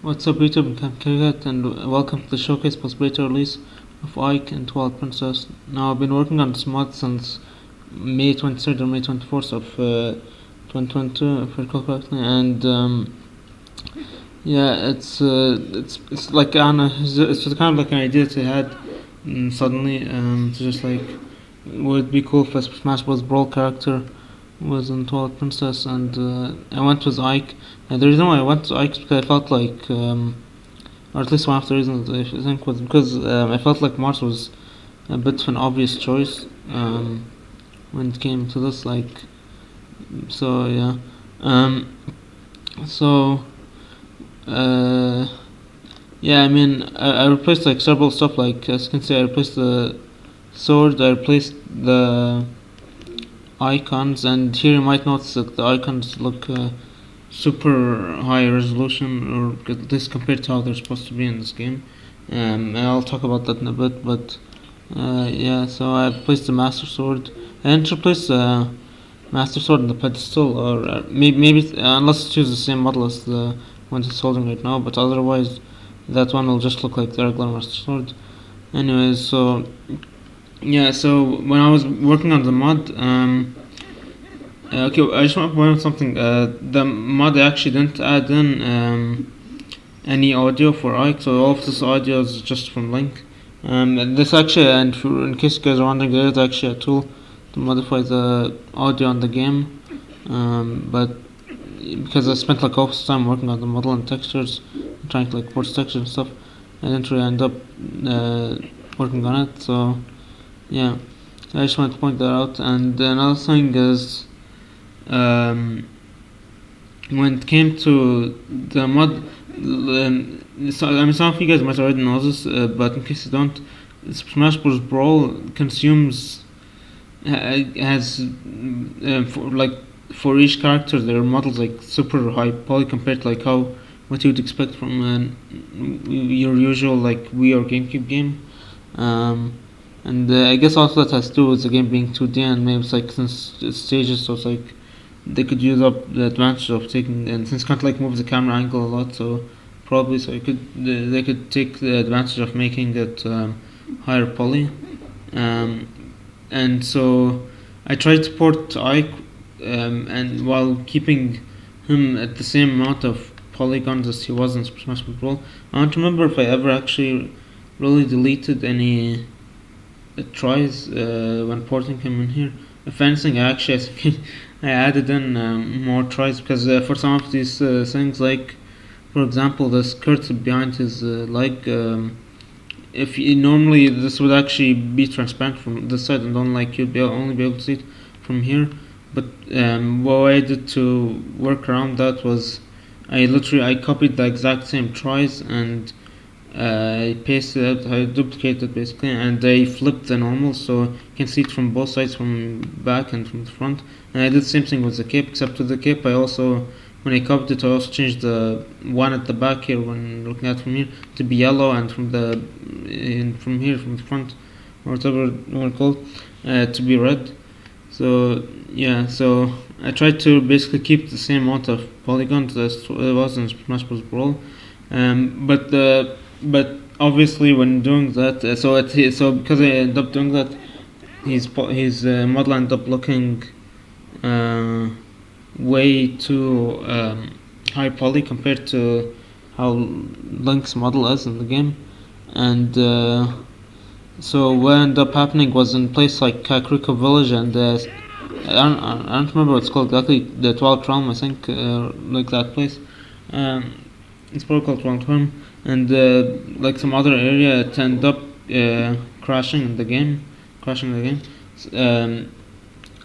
What's up YouTube, I'm Kirikat and welcome to the showcase plus beta release of Ike and Twilight Princess. Now I've been working on this mod since May 23rd or May 24th of 2022 if I recall correctly, and yeah, it's like it's just kind of like an idea that I had suddenly to just like would it be cool if a Smash Bros. Brawl character was in Twilight Princess, and I went with Ike. And the reason why I went to Ike is because I felt like, or at least one of the reasons I think was because I felt like Mars was a bit of an obvious choice when it came to this. Like, so yeah, um, so yeah. I mean, I replaced like several stuff. Like as you can see, I replaced the sword. I replaced the icons, and here you might notice that the icons look super high resolution, or at least compared to how they're supposed to be in this game. And I'll talk about that in a bit, but yeah, so I placed the Master Sword. I didn't replace the Master Sword on the pedestal, or maybe unless it's use the same model as the one it's holding right now, but otherwise that one will just look like the regular Master Sword. Anyways, so yeah, so when I was working on the mod, okay, I just want to point out something. The mod actually didn't add in any audio for Ike, so all of this audio is just from Link. And this actually, and in case you guys are wondering, there is actually a tool to modify the audio on the game. But because I spent like all this time working on the model and textures, trying to like force textures and stuff, I didn't really end up working on it. So yeah, I just wanted to point that out. And another thing is, when it came to the mod, so, I mean, some of you guys might already know this, but in case you don't, Smash Bros. Brawl consumes has for each character their models like super high poly compared to like how what you'd expect from your usual like Wii or GameCube game. And I guess also that has to do with the game being 2D, and maybe it's like since it's stages, so it's like they could use up the advantage of taking, and since can't like move the camera angle a lot, so probably so they could take the advantage of making it higher poly. And so I tried to port Ike, and while keeping him at the same amount of polygons as he was in Super Smash Bros. Brawl. I don't remember if I ever actually really deleted any tries when porting him in here. If anything, I actually I think I added in more tries because for some of these things, like for example, the skirt behind his leg. If you, normally this would actually be transparent from this side, and don't like you'd only be able to see it from here. But what I did to work around that was I copied the exact same tries, and I pasted it, I duplicated basically, and I flipped the normal so you can see it from both sides, from back and from the front. And I did the same thing with the cape, except with the cape I also, when I copied it, I also changed the one at the back here when looking at it from here to be yellow, and from from here, from the front, or whatever you want to call it, to be red. So yeah, so I tried to basically keep the same amount of polygons as it was in Smash Bros. Brawl. But obviously when doing that, so because I ended up doing that, his model ended up looking way too high poly compared to how Link's model is in the game. And so what ended up happening was, in place like Kakariko Village and I don't remember what it's called exactly, the Twilight Realm I think, like that place, it's probably called Twilight Realm, and like some other area, it ended up crashing the game.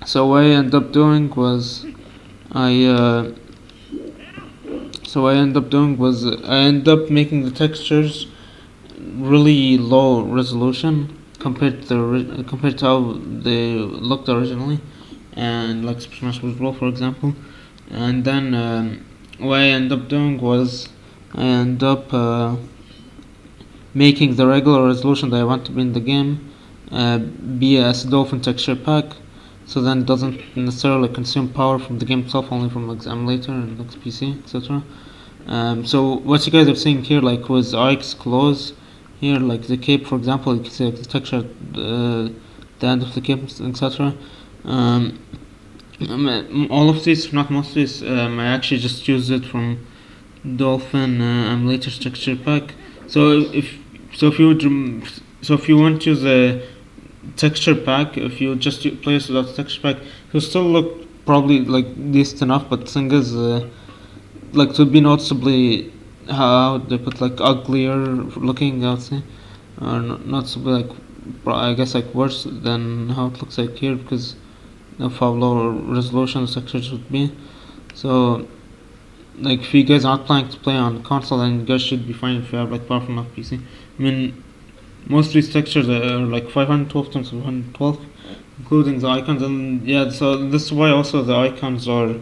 So what I ended up doing was I ended up making the textures really low resolution compared to how they looked originally, and like Smash Bros. Brawl for example. And then what I ended up doing was I ended up making the regular resolution that I want to be in the game be a dolphin texture pack, so then it doesn't necessarily consume power from the game itself, only from like emulator and like PC, etc. So what you guys are seeing here, like with Ike's clothes here, like the cape, for example, you can see like the texture at the end of the cape, etc. Um, all of these, not most of these, I actually just used it from Dolphin latest texture pack. So if you would so if you want to use a texture pack, if you just place without the texture pack, it'll still look probably like decent enough. But the thing is, like to be noticeably how they put like uglier looking, I would say, or noticeably like I guess like worse than how it looks like here because of how low resolution the textures would be. So like if you guys aren't planning to play on console, then you guys should be fine if you have like powerful enough PC. I mean, most of these textures are like 512 times 512, including the icons, and yeah, so this is why also the icons are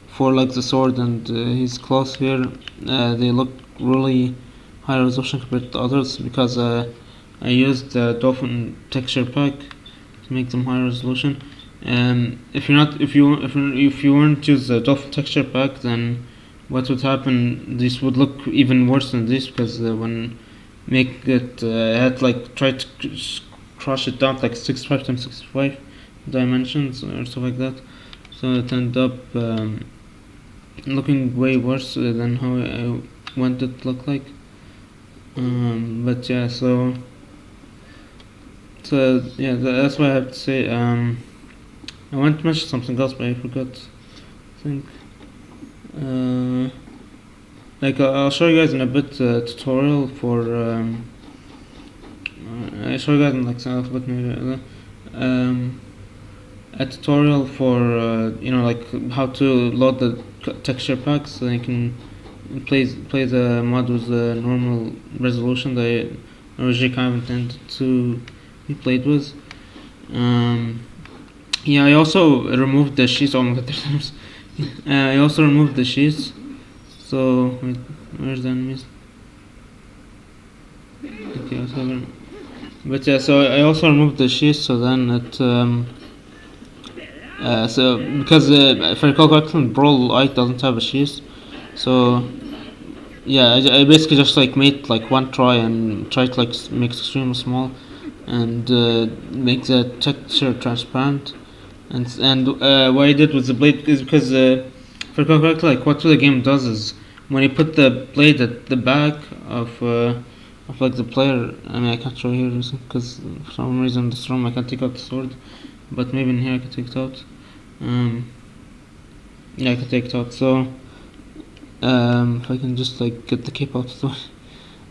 for like the sword and his clothes here. They look really high resolution compared to others because I used the Dolphin texture pack to make them high resolution. If you're not, if you weren't use the Dolphin texture pack, then what would happen? This would look even worse than this because when make it, I had like try to crush it down to like 65 times 65 dimensions or stuff like that. So it ended up looking way worse than how I want it to look like. But yeah, so yeah, that's what I have to say. I want to mention something else, but I forgot. I think. Like I'll show you guys in a bit tutorial for. I show you guys in like some bit maybe. A tutorial for like how to load the texture packs so you can play the mod with the normal resolution that I originally kind of intended to be played with. Yeah, I also removed the sheets. Oh my god, I also removed the sheets. So wait, where's the enemies? Okay, but yeah, so I also removed the sheets. So then it so because if I recall correctly, Brawl Ike doesn't have a sheets. So yeah, I basically just like made like one try and try to like make it extremely small and make the texture transparent. And what I did with the blade is because if I recall correctly, like what the game does is when you put the blade at the back of like the player. I mean, I can't show here because for some reason in this room I can't take out the sword, but maybe in here I can take it out. Yeah, I can take it out. So if I can just like get the cape out of the way.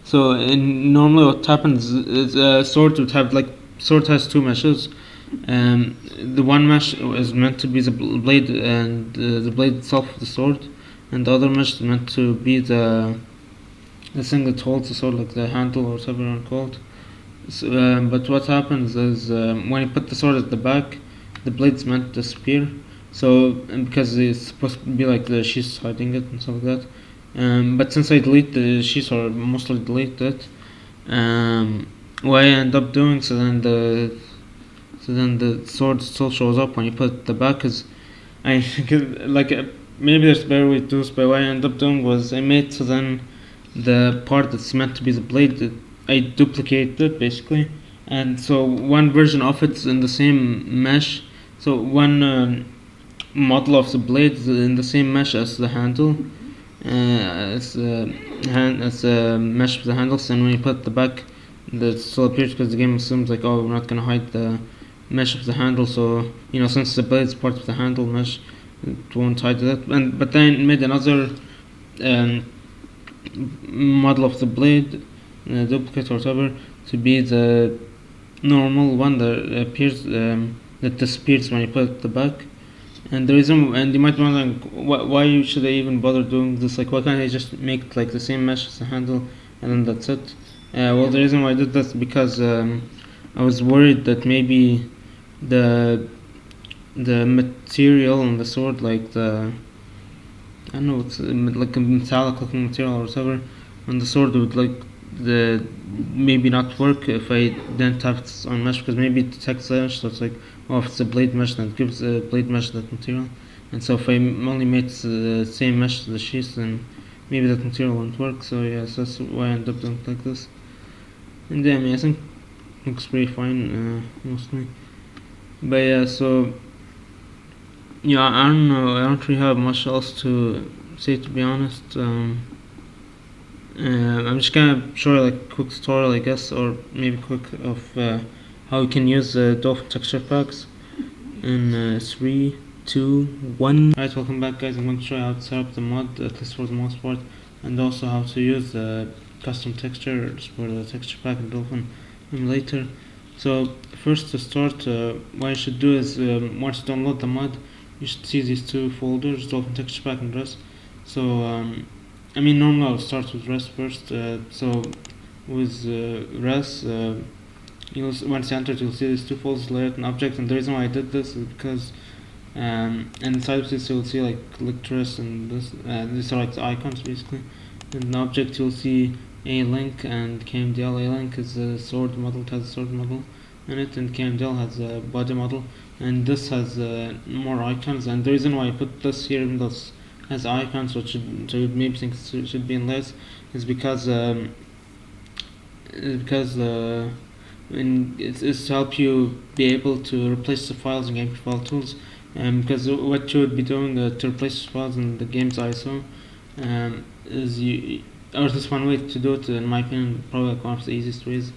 So normally what happens is sword would have like sword has two meshes. The one mesh is meant to be the blade and the blade itself of the sword, and the other mesh is meant to be the thing that holds the sword, like the handle or whatever it's called. So, but what happens is when you put the sword at the back, the blade's meant to disappear. So because it's supposed to be like the sheath hiding it and stuff like that. But since I delete the sheath or mostly delete it, what I end up doing so then the sword still shows up when you put it at the back. Cause I like maybe there's a better way to do this, but what I ended up doing was I made so then the part that's meant to be the blade, I duplicated it basically, and so one version of it's in the same mesh. So one model of the blade is in the same mesh as the handle, as the mesh of the handles. And when you put the back, that still appears because the game assumes like, oh, we're not gonna hide the mesh of the handle. So since the blade is part of the handle mesh, it won't hide that. But then made another model of the blade, duplicate or whatever, to be the normal one that appears that disappears when you put it at the back. And the reason, and you might be wondering why should I even bother doing this? Like, why can't I just make like the same mesh as the handle and then that's it? Well, the reason why I did that is because I was worried that maybe the material on the sword, like I don't know, it's like a metallic looking material or whatever, on the sword would like the maybe not work if I didn't have it on mesh, because maybe it detects the mesh, so it's like, oh, if it's a blade mesh, then it gives a blade mesh that material. And so if I only made the same mesh to the sheath, then maybe that material won't work. So yes, that's why I ended up doing it like this. And yeah, I mean, I think it looks pretty fine, mostly. But yeah, so yeah, I don't know. I don't really have much else to say, to be honest. I'm just gonna show you like a quick tutorial, I guess, or maybe quick of how you can use Dolphin texture packs in 3, 2, 1. Alright, welcome back, guys. I'm going to show you how to set up the mod, at least for the most part, and also how to use the custom textures for the texture pack in Dolphin Emulator. So first, to start, what you should do is once you download the mod, you should see these two folders, Dolphin texture pack and Res. So I mean, normally I'll start with Res first. So with Res, once you enter it, you'll see these two folders, layout and object. And the reason why I did this is because inside of this you'll see like lectures, and these are like the icons basically. And in object you'll see a link and KMDL. A link is a sword model, it has a sword model in it, and KMDL has a body model, and this has more icons. And the reason why I put this here, even though it has icons, so you'd maybe think it should be in less, is because it's to help you be able to replace the files in game file tools. Because what you would be doing to replace files in the game's ISO, is or this one way to do it, in my opinion, probably like one of the easiest ways,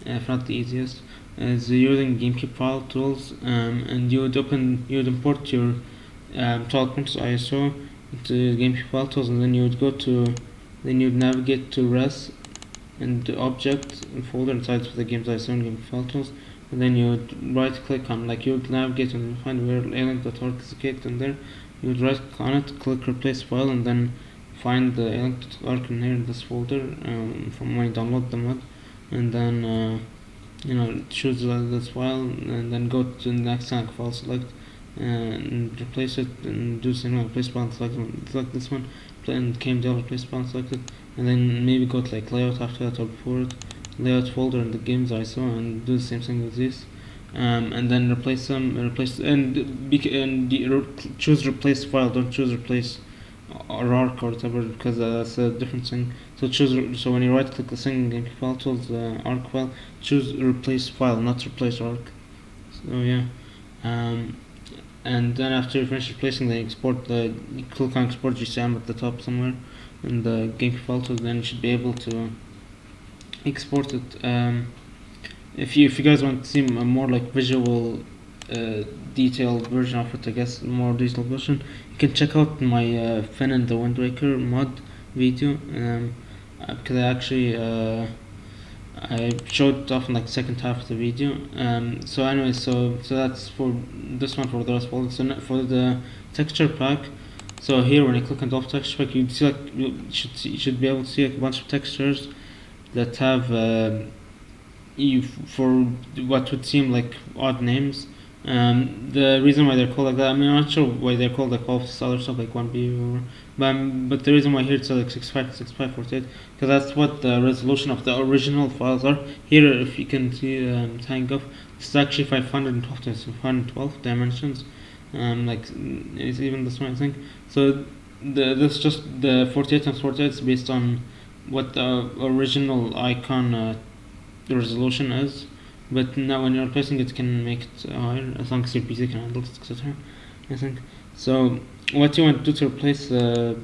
if not the easiest, is using GameCube file tools. And you would import your 12 points ISO into GameCube file tools, and then you'd navigate to Res and the object folder inside of the game's ISO and GameCube file tools, and then you would right click on, like, you would navigate and find where alink.org is located in there. You would right click on it, click replace file, and then find the alink.org in here in this folder from when you download the mod, and then choose this file, and then go to the next alink file, select and replace it, and do the same replace file, select this one, and KMDL replace file, select it, and then maybe go to like layout after that, or before it, layout folder in the game's ISO, and do the same thing with this, and then replace them, choose replace file. Don't choose replace or arc or whatever, because that's a different thing. So when you right click the thing in file tools, arc file, choose replace file, not replace arc. So yeah, and then after you finish replacing, then you click on export GCM at the top somewhere in the game file tools, then you should be able to export it. If you guys want to see a more like visual detailed version of it, I guess more detailed version, you can check out my Finn and the Wind Waker mod video, because I showed it off in like the second half of the video. So anyway, so that's for this one, for the rest folder. So for the texture pack, so here when you click on the texture pack, you see like you should be able to see like a bunch of textures that have for what would seem like odd names. The reason why they're called like that, I mean, I'm not sure why they're called like all this other stuff, like 1B or but the reason why here it's like 6548, because that's what the resolution of the original files are. Here, if you can see hang up, it's actually 512 to 512 dimensions. Like it's even this one, I think. So this just the 48 times 48 is based on what the original icon the resolution is, but now when you're replacing it, you can make it higher as long as your PC can handle it, etc. I think. So what you want to do to replace the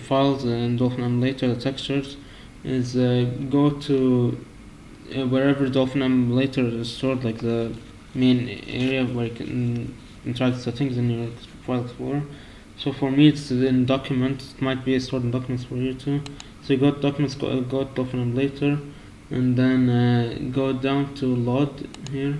files in Dolphin Emulator, the textures, is go to wherever Dolphin Emulator is stored, like the main area where you can interact with settings in your file explorer. So for me, it's in documents. It might be stored in documents for you too. So you go to documents, go to Dolphin Emulator, and then go down to load here,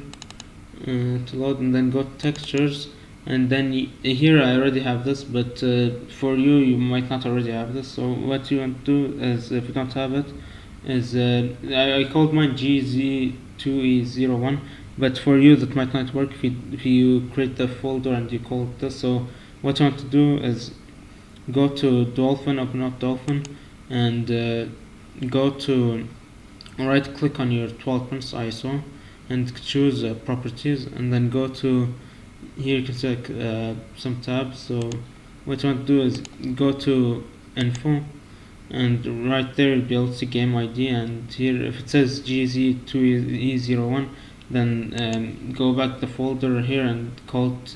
and then go to textures, and then here I already have this, but for you might not already have this. So what you want to do is, if you don't have it, is I called mine GZ2E01, but for you that might not work if you create the folder and you call it this. So what you want to do is go to Dolphin, open up Dolphin, and go to right click on your 12 points ISO and choose properties, and then go to here. You can select some tabs. So what you want to do is go to info, and right there you'll be able to see game ID. And here, if it says GZ2E01, then go back the folder here and call it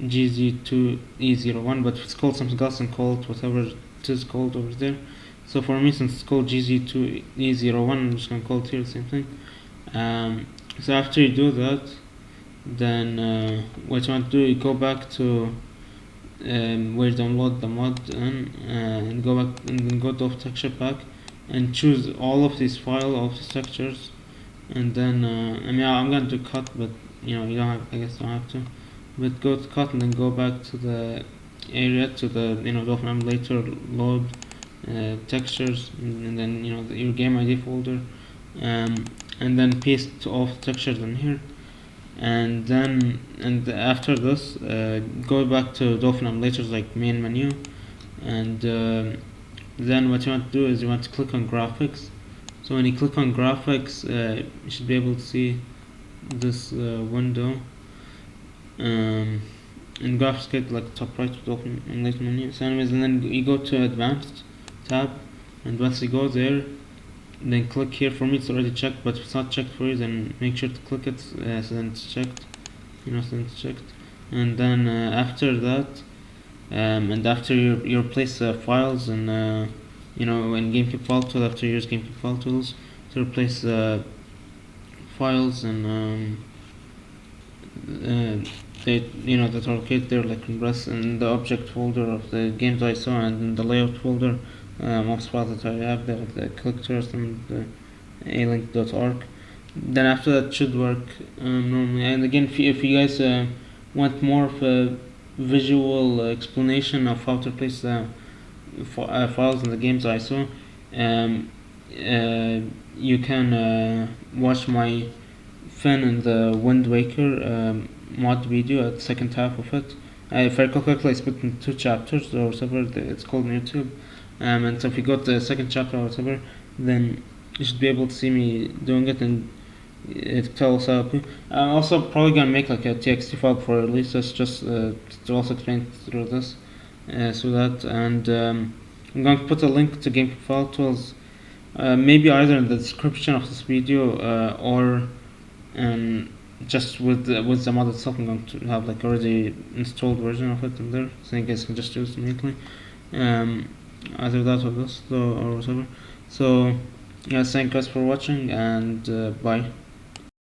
GZ2E01. But if it's called something else, and call it whatever it is called over there. So for me, since it's called GZ2E01, I'm just gonna call it here the same thing. So after you do that, then what you want to do, you go back to where you download the mod and go back and then go to texture pack and choose all of these all of these textures, and then I mean, I'm gonna do cut, but you know, you don't have, I guess you don't have to, but go to cut and then go back to the area, to the, you know, Dolphin emulator, load textures, and then, you know, your game ID folder, and then paste all the textures in here. And then, and after this, go back to Dolphin emulators, like main menu, and then what you want to do is you want to click on graphics. So when you click on graphics, you should be able to see this window, and graphics get like top right of Dolphin emulator menu. So anyways, and then you go to advanced tab, and once you go there, then click here. For me it's already checked, but if it's not checked for you, then make sure to click it, so then it's checked, you know, so then it's checked. And then after that, and after you replace files, and you know, in GameCube file tool, after you use GameCube file tools to replace files, and they, you know, that are located there, like in the object folder of the games I saw, and in the layout folder, most files that I have there, like the clickers and the alink.org. Then after that should work normally. And again, if you guys want more of a visual explanation of how to place the files in the games I saw, you can watch my Finn and the Wind Waker mod video at the second half of it. If I recall correctly, I split in 2 chapters or whatever it's called on YouTube. And so if you go to the second chapter or whatever, then you should be able to see me doing it, and it tells how to. I'm also probably gonna make like a TXT file for release. That's just to also explain through this, so that, and I'm going to put a link to GameCube file tools, maybe either in the description of this video, or just with the mod itself. I'm going to have like already installed version of it in there, so you guys can just use it immediately. Either that or this, or whatever. So yeah, thank you guys for watching, and bye.